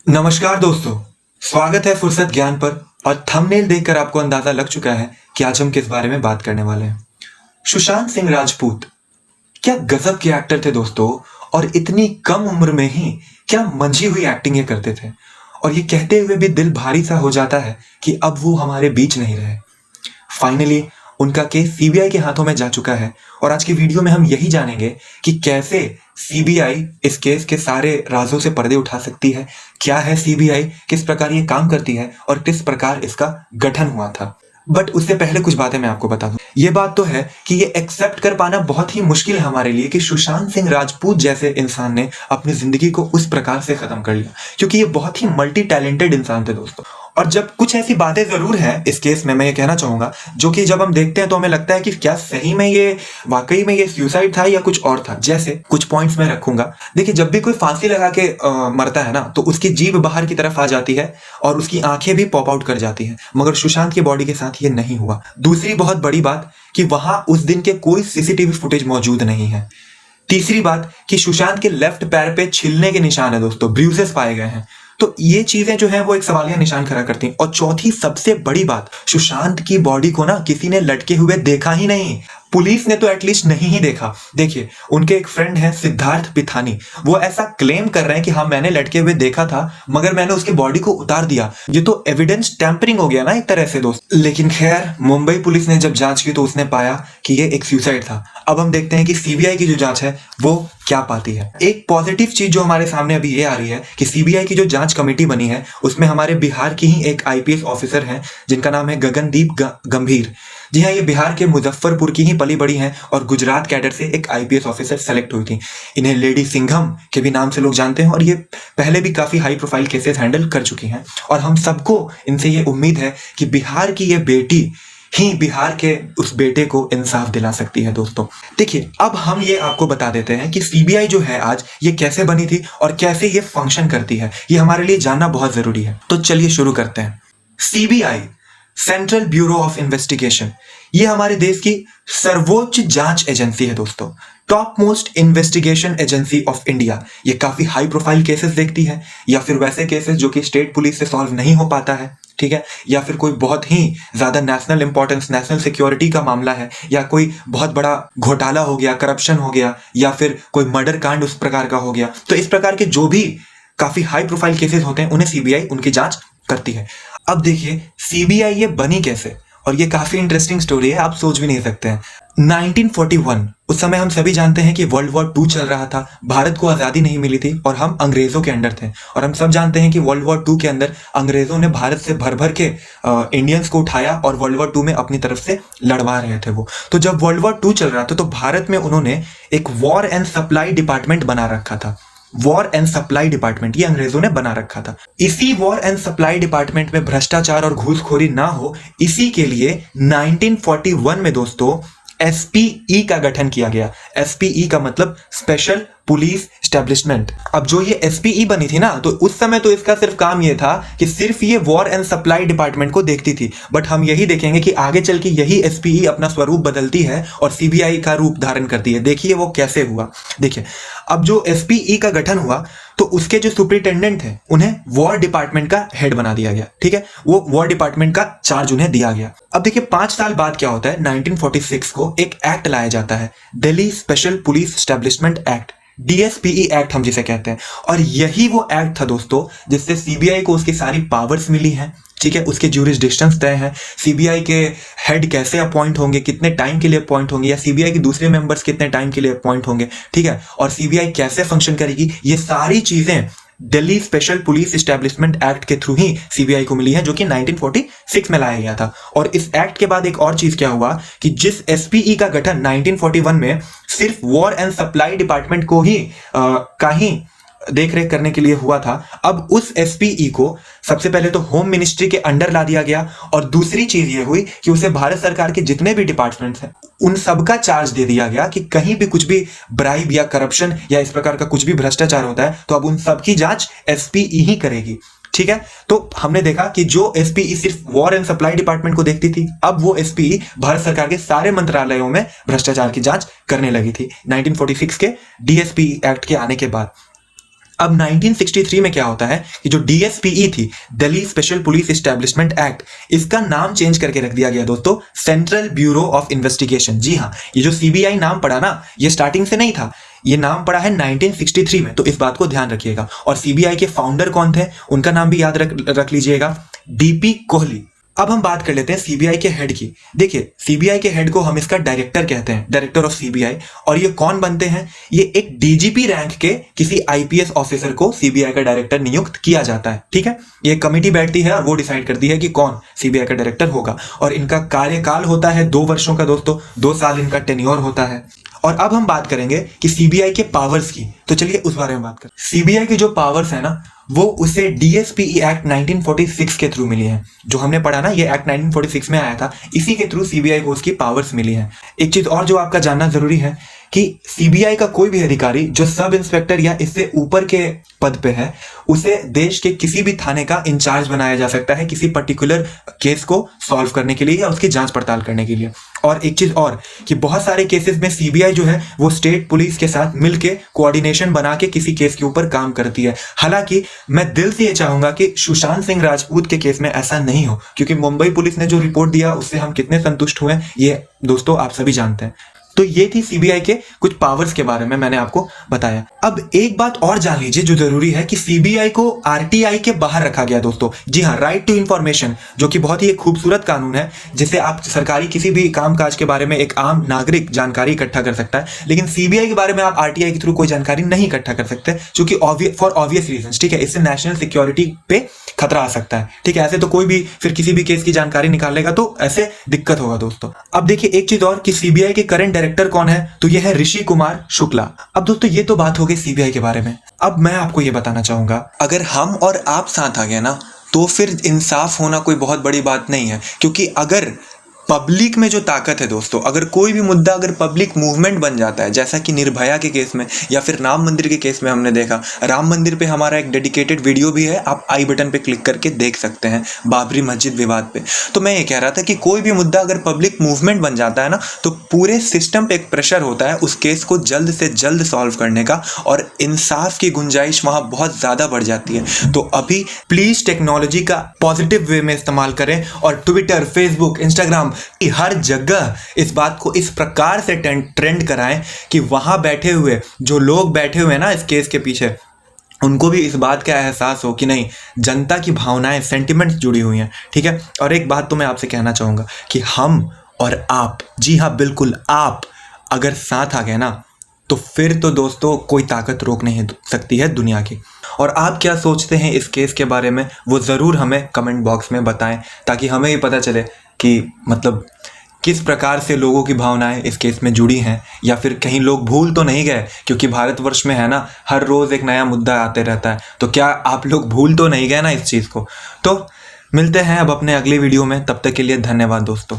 नमस्कार दोस्तों, स्वागत है फुर्सत ज्ञान पर। और थंबनेल देखकर आपको अंदाजा लग चुका है कि आज हम किस बारे में बात करने वाले हैं। सुशांत सिंह राजपूत क्या गजब के एक्टर थे दोस्तों। और इतनी कम उम्र में ही क्या मंझी हुई एक्टिंग ये करते थे। और ये कहते हुए भी दिल भारी सा हो जाता है कि अब वो हमारे बीच नहीं रहे। फाइनली उनका केस सीबीआई के हाथों में जा चुका है। और आज की वीडियो में हम यही जानेंगे कि कैसे सीबीआई इस केस के सारे राजों से पर्दे उठा सकती है, क्या है सीबीआई, किस प्रकार ये काम करती है और किस प्रकार इसका गठन हुआ था। बट उससे पहले कुछ बातें मैं आपको बता दूं। ये बात तो है कि ये एक्सेप्ट कर पाना बहुत ही मुश्किल है हमारे लिए कि सुशांत सिंह राजपूत जैसे इंसान ने अपनी जिंदगी को उस प्रकार से खत्म कर लिया, क्योंकि ये बहुत ही मल्टी टैलेंटेड इंसान थे दोस्तों। और जब कुछ ऐसी बातें जरूर हैं इस केस में, मैं ये कहना चाहूंगा, जो कि जब हम देखते हैं तो हमें लगता है कि क्या सही में ये वाकई में ये सुसाइड था या कुछ और था। जैसे कुछ पॉइंट्स मैं रखूंगा। देखिए, जब भी कोई फांसी लगा के मरता है ना, तो उसकी जीभ बाहर की तरफ आ जाती है और उसकी आंखें भी पॉप आउट कर जाती हैं, मगर सुशांत की बॉडी के साथ ये नहीं हुआ। दूसरी बहुत बड़ी बात कि वहां उस दिन के कोई सीसीटीवी फुटेज मौजूद नहीं है। तीसरी बात कि सुशांत के लेफ्ट पैर पे छिलने के निशान है दोस्तों, ब्रूजेस पाए गए हैं। तो ये चीजें जो है वो एक सवालिया निशान खड़ा करती हैं। और चौथी सबसे बड़ी बात, सुशांत की बॉडी को ना किसी ने लटके हुए देखा ही नहीं। पुलिस ने तो एटलीस्ट नहीं ही देखा। देखिए, उनके एक फ्रेंड है सिद्धार्थ पिथानी, वो ऐसा क्लेम कर रहे हैं कि हाँ मैंने लटके हुए देखा था, मगर मैंने उसकी बॉडी को उतार दिया। ये तो एविडेंस टैंपरिंग हो गया ना एक तरह से दोस्त। लेकिन खैर, मुंबई पुलिस ने जब जांच की तो उसने पाया कि ये एक सुसाइड था। अब हम देखते हैं कि सीबीआई की जो जांच है वो क्या पाती है। एक पॉजिटिव चीज जो हमारे सामने अभी ये आ रही है कि सीबीआई की जो जांच कमेटी बनी है उसमें हमारे बिहार की ही एक आईपीएस ऑफिसर हैं जिनका नाम है गगनदीप गंभीर। जी हाँ, ये बिहार के मुजफ्फरपुर की ही पली बड़ी हैं और गुजरात कैडर से एक आईपीएस ऑफिसर सेलेक्ट हुई थी। इन्हें लेडी सिंघम के भी नाम से लोग जानते हैं और ये पहले भी काफी हाई प्रोफाइल केसेस हैंडल कर चुकी हैं। और हम सबको इनसे ये उम्मीद है कि बिहार की ये बेटी ही बिहार के उस बेटे को इंसाफ दिला सकती है दोस्तों। देखिए, अब हम ये आपको बता देते हैं कि सीबीआई जो है आज ये कैसे बनी थी और कैसे ये फंक्शन करती है। ये हमारे लिए जानना बहुत जरूरी है। तो चलिए शुरू करते हैं। CBI, central bureau of investigation, ये हमारे देश की सर्वोच्च जांच एजेंसी है दोस्तों। Top most investigation agency of India. ये काफी हाई प्रोफाइल केसेस देखती है, या फिर वैसे केसेस जो कि स्टेट पुलिस से सॉल्व नहीं हो पाता है, ठीक है, या फिर कोई बहुत ही ज्यादा नेशनल इंपॉर्टेंस, नेशनल सिक्योरिटी का मामला है, या कोई बहुत बड़ा घोटाला हो गया, करप्शन हो गया, या फिर कोई मर्डर कांड उस प्रकार का हो गया। तो इस प्रकार के जो भी काफी हाई प्रोफाइल केसेस होते हैं उन्हें सीबीआई उनकी जांच करती है। अब देखिए, सीबीआई ये बनी कैसे, और ये काफी इंटरेस्टिंग स्टोरी है, आप सोच भी नहीं सकते हैं। 1941, उस समय हम सभी जानते हैं कि वर्ल्ड वॉर 2 चल रहा था, भारत को आजादी नहीं मिली थी और हम अंग्रेजों के अंडर थे। और हम सब जानते हैं कि वर्ल्ड वॉर 2 के अंदर अंग्रेजों ने भारत से भर भर के इंडियंस को उठाया और वर्ल्ड वॉर 2 में अपनी तरफ से लड़वा रहे थे वो। तो जब वर्ल्ड वॉर 2 चल रहा था तो भारत में उन्होंने एक वॉर एंड सप्लाई डिपार्टमेंट बना रखा था। वॉर एंड सप्लाई डिपार्टमेंट ये अंग्रेजों ने बना रखा था। इसी वॉर एंड सप्लाई डिपार्टमेंट में भ्रष्टाचार और घूसखोरी ना हो, इसी के लिए 1941 में दोस्तों एसपीई का गठन किया गया। एसपीई का मतलब स्पेशल पुलिस एस्टेब्लिशमेंट। अब जो ये एसपीई बनी थी ना, तो उस समय तो इसका सिर्फ काम ये था कि सिर्फ ये वॉर एंड सप्लाई डिपार्टमेंट को देखती थी। बट हम यही देखेंगे कि आगे चल के यही एसपीई अपना स्वरूप बदलती है और सीबीआई का रूप धारण करती है। देखिए वो कैसे हुआ। देखिए, अब जो एसपीई का गठन हुआ तो उसके जो सुपरिटेंडेंट थे उन्हें वॉर डिपार्टमेंट का हेड बना दिया गया, ठीक है, वो वॉर डिपार्टमेंट का चार्ज उन्हें दिया गया। अब देखिए, 5 साल बाद क्या होता है, 1946 को एक एक्ट लाया जाता है, Delhi special police establishment act, DSPE act हम जिसे कहते हैं। और यही वो एक्ट था दोस्तों जिससे सीबीआई को उसकी सारी पावर्स मिली हैं, ठीक है, उसके ज्यूरिसडिक्शंस तय हैं, सीबीआई के हेड कैसे अपॉइंट होंगे, कितने टाइम के लिए अपॉइंट होंगे, या सीबीआई के दूसरे मेंबर्स कितने टाइम के लिए अपॉइंट होंगे, ठीक है, और सीबीआई कैसे फंक्शन करेगी, ये सारी चीजें Delhi special police establishment act के थ्रू ही सीबीआई को मिली है, जो कि 1946 में लाया गया था। और इस एक्ट के बाद एक और चीज क्या हुआ कि जिस एसपीई का गठन 1941 में सिर्फ वॉर एंड सप्लाई डिपार्टमेंट को ही देखरेख करने के लिए हुआ था, अब उस एसपीई को सबसे पहले तो होम मिनिस्ट्री के अंडर ला दिया गया, और दूसरी चीज ये हुई कि उसे भारत सरकार के जितने भी डिपार्टमेंट्स हैं उन सबका चार्ज दे दिया गया कि कहीं भी कुछ भी ब्राइब या करप्शन या इस प्रकार का कुछ भी भ्रष्टाचार होता है तो अब उन सबकी जांच एसपीई ही करेगी, ठीक है। तो हमने देखा कि जो एसपीई सिर्फ वॉर एंड सप्लाई डिपार्टमेंट को देखती थी, अब वो एसपीई भारत सरकार के सारे मंत्रालयों में भ्रष्टाचार की जांच करने लगी थी 1946 के डीएसपी एक्ट के आने के बाद। अब 1963 में क्या होता है कि जो DSPE थी, Delhi special police establishment act, इसका नाम चेंज करके रख दिया गया दोस्तों सेंट्रल ब्यूरो ऑफ इन्वेस्टिगेशन। जी हाँ, ये जो CBI नाम पड़ा ना, ये स्टार्टिंग से नहीं था, ये नाम पड़ा है 1963 में, तो इस बात को ध्यान रखिएगा। और CBI के फाउंडर कौन थे, उनका नाम भी याद रख लीजिएगा, DP कोहली। अब हम बात कर लेते हैं CBI के हेड की। देखिए, CBI के हेड को हम इसका डायरेक्टर कहते हैं, डायरेक्टर ऑफ CBI। और ये कौन बनते हैं, ये एक DGP रैंक के किसी IPS ऑफिसर को CBI का डायरेक्टर नियुक्त किया जाता है। ठीक है, ये कमेटी बैठती है और वो डिसाइड करती है कि कौन CBI का डायरेक्टर होगा। और इनका कार्यकाल होता है 2 वर्षों का दोस्तों, 2 साल इनका टेन्योर होता है। और अब हम बात करेंगे कि CBI के पावर्स की, तो चलिए उस बारे में बात करें। CBI के जो पावर्स है ना, वो उसे DSPE एक्ट 1946 के थ्रू मिली है। जो हमने पढ़ा ना, ये एक्ट 1946 में आया था, इसी के थ्रू CBI को उसकी पावर्स मिली है। एक चीज और जो आपका जानना जरूरी है कि CBI का कोई भी अधिकारी जो सब इंस्पेक्टर या इससे ऊपर के पद पे है, उसे देश के किसी भी थाने का इंचार्ज बनाया जा सकता है किसी पर्टिकुलर केस को सॉल्व करने के लिए या उसकी जांच पड़ताल करने के लिए। और एक चीज और कि बहुत सारे केसेस में CBI जो है वो स्टेट पुलिस के साथ मिलके कोऑर्डिनेशन बना के किसी केस के ऊपर काम करती है। हालांकि मैं दिल से ये चाहूंगा कि सुशांत सिंह राजपूत के केस में ऐसा नहीं हो, क्योंकि मुंबई पुलिस ने जो रिपोर्ट दिया उससे हम कितने संतुष्ट हुए ये दोस्तों आप सभी जानते हैं। तो ये थी CBI के कुछ पावर्स के बारे में मैंने आपको बताया। अब एक बात और जान लीजिए जो जरूरी है कि CBI को RTI के बाहर रखा गया दोस्तों। जी हाँ, राइट टू इंफॉर्मेशन, जो कि बहुत ही एक खूबसूरत कानून है जिससे आप सरकारी किसी भी कामकाज के बारे में एक आम नागरिक जानकारी इकट्ठा कर सकता है। लेकिन CBI के बारे में आप RTI के थ्रू कोई जानकारी नहीं इकट्ठा कर सकते, क्योंकि फॉर ऑब्वियस रीजंस। ठीक है, इससे नेशनल सिक्योरिटी पे खतरा आ सकता है। ठीक है, ऐसे तो कोई भी फिर किसी भी केस की जानकारी निकालेगा तो ऐसे दिक्कत होगा दोस्तों। अब देखिए एक चीज और कि CBI के करंट डायरेक्टर कौन है, तो ये है ऋषि कुमार शुक्ला। अब दोस्तों ये तो बात हो गई CBI के बारे में। अब मैं आपको ये बताना चाहूंगा, अगर हम और आप साथ आ गए ना, तो फिर इंसाफ होना कोई बहुत बड़ी बात नहीं है। क्योंकि अगर पब्लिक में जो ताकत है दोस्तों, अगर कोई भी मुद्दा अगर पब्लिक मूवमेंट बन जाता है, जैसा कि निर्भया के केस में या फिर राम मंदिर के केस में हमने देखा, राम मंदिर पे हमारा एक डेडिकेटेड वीडियो भी है, आप आई बटन पे क्लिक करके देख सकते हैं, बाबरी मस्जिद विवाद पे। तो मैं ये कह रहा था कि कोई भी मुद्दा अगर पब्लिक मूवमेंट बन जाता है ना, तो पूरे सिस्टम पे एक प्रेशर होता है उस केस को जल्द से जल्द सॉल्व करने का, और इंसाफ की गुंजाइश वहाँ बहुत ज़्यादा बढ़ जाती है। तो अभी प्लीज टेक्नोलॉजी का पॉजिटिव वे में इस्तेमाल करें और ट्विटर, फेसबुक, इंस्टाग्राम, हर जगह इस बात को इस प्रकार से ट्रेंड कराएं कि वहां बैठे हुए जो लोग बैठे हुए हैं ना इस केस के पीछे, उनको भी इस बात का एहसास हो कि नहीं, जनता की भावनाएं, सेंटिमेंट्स जुड़ी हुई हैं। ठीक है, और एक बात तो मैं आपसे कहना चाहूंगा कि हम और आप, जी हाँ बिल्कुल आप, अगर साथ आ गए ना, तो फिर तो दोस्तों कोई ताकत रोक नहीं सकती है दुनिया की। और आप क्या सोचते हैं इस केस के बारे में, वो ज़रूर हमें कमेंट बॉक्स में बताएं, ताकि हमें भी पता चले कि मतलब किस प्रकार से लोगों की भावनाएं इस केस में जुड़ी हैं, या फिर कहीं लोग भूल तो नहीं गए, क्योंकि भारतवर्ष में है ना, हर रोज़ एक नया मुद्दा आते रहता है। तो क्या आप लोग भूल तो नहीं गए ना इस चीज़ को। तो मिलते हैं अब अपने अगले वीडियो में, तब तक के लिए धन्यवाद दोस्तों।